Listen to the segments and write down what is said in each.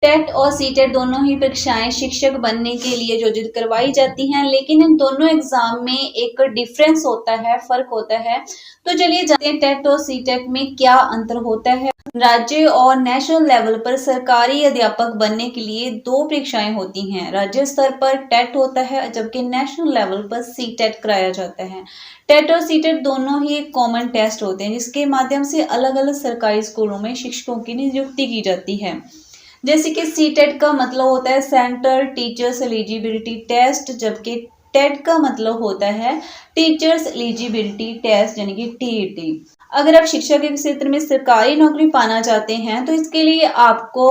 TET और CTET दोनों ही परीक्षाएं शिक्षक बनने के लिए आयोजित करवाई जाती हैं, लेकिन इन दोनों एग्जाम में एक डिफरेंस होता है, फर्क होता है। तो चलिए जानते हैं टेट और सीटेट में क्या अंतर होता है। राज्य और नेशनल लेवल पर सरकारी अध्यापक बनने के लिए दो परीक्षाएं होती हैं। राज्य स्तर पर टेट होता है, जबकि नेशनल लेवल पर सीटेट कराया जाता है। टेट और सीटेट दोनों ही एक कॉमन टेस्ट होते हैं, जिसके माध्यम से अलग अलग सरकारी स्कूलों में शिक्षकों की नियुक्ति की जाती है। जैसे कि सीटेट का मतलब होता है सेंट्रल टीचर्स एलिजिबिलिटी टेस्ट, जबकि टेट का मतलब होता है टीचर्स एलिजिबिलिटी टेस्ट यानी कि टीईटी। अगर आप शिक्षा के क्षेत्र में सरकारी नौकरी पाना चाहते हैं तो इसके लिए आपको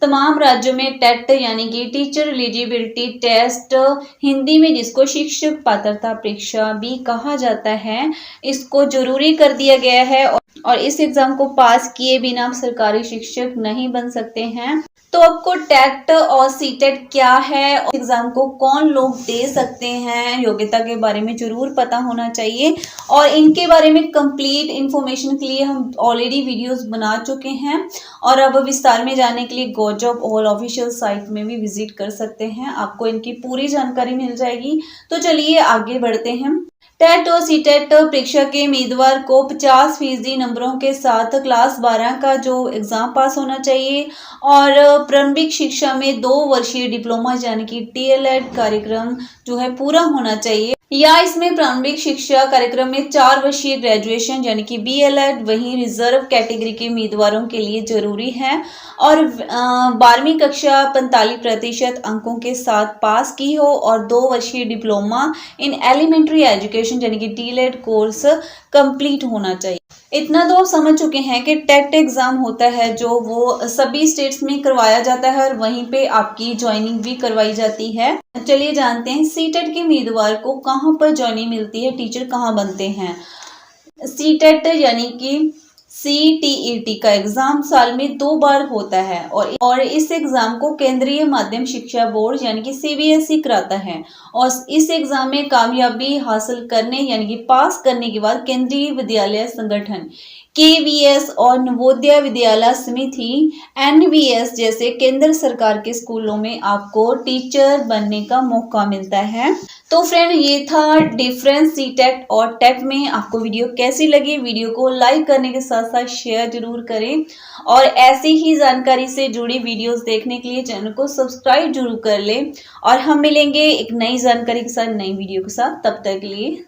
तमाम राज्यों में टेट यानी कि टीचर एलिजिबिलिटी टेस्ट, हिंदी में जिसको शिक्षक पात्रता परीक्षा भी कहा जाता है, इसको जरूरी कर दिया गया है। और इस एग्जाम को पास किए बिना आप सरकारी शिक्षक नहीं बन सकते हैं। तो आपको टेट और सीटेट क्या है और एग्जाम को कौन लोग दे सकते हैं, योग्यता के बारे में जरूर पता होना चाहिए। और इनके बारे में कंप्लीट इंफॉर्मेशन के लिए हम ऑलरेडी वीडियोस बना चुके हैं, और अब विस्तार में जाने के लिए गवर्नमेंट ऑल ऑफिशियल साइट में भी विजिट कर सकते हैं, आपको इनकी पूरी जानकारी मिल जाएगी। तो चलिए आगे बढ़ते हैं। टेट और सीटेट परीक्षा के उम्मीदवार को 50% नंबरों के साथ क्लास 12 का जो एग्जाम पास होना चाहिए, और प्रारंभिक शिक्षा में 2 वर्षीय डिप्लोमा यानी कि डीएलएड कार्यक्रम जो है पूरा होना चाहिए, या इसमें प्रारंभिक शिक्षा कार्यक्रम में 4 वर्षीय ग्रेजुएशन यानी कि बीएलएड वहीं रिजर्व कैटेगरी के उम्मीदवारों के लिए जरूरी है, और 12वीं कक्षा 45% अंकों के साथ पास की हो, और 2 वर्षीय डिप्लोमा इन एलिमेंट्री एजुकेशन यानी कि डीएलएड कोर्स कंप्लीट होना चाहिए। इतना तो आप समझ चुके हैं कि टेट एग्जाम होता है जो वो सभी स्टेट्स में करवाया जाता है, और वहीं पे आपकी ज्वाइनिंग भी करवाई जाती है। चलिए जानते हैं सीटेट के उम्मीदवार को कहाँ पर ज्वाइनिंग मिलती है, टीचर कहाँ बनते हैं। सीटेट यानी कि सीटीईटी का एग्जाम साल में 2 बार होता है, और इस एग्जाम को केंद्रीय माध्यमिक शिक्षा बोर्ड यानी कि सीबीएसई कराता है। और इस एग्जाम में कामयाबी हासिल करने यानी कि पास करने के बाद केंद्रीय विद्यालय संगठन केवीएस और नवोदय विद्यालय समिति एनवीएस जैसे केंद्र सरकार के स्कूलों में आपको टीचर बनने का मौका मिलता है। तो फ्रेंड, ये था डिफरेंस सीटेट और टेट में। आपको वीडियो कैसी लगी? वीडियो को लाइक करने के साथ साथ शेयर जरूर करें, और ऐसी ही जानकारी से जुड़ी वीडियोस देखने के लिए चैनल को सब्सक्राइब जरूर कर लें। और हम मिलेंगे एक नई जानकारी के साथ, नई वीडियो के साथ। तब तक के लिए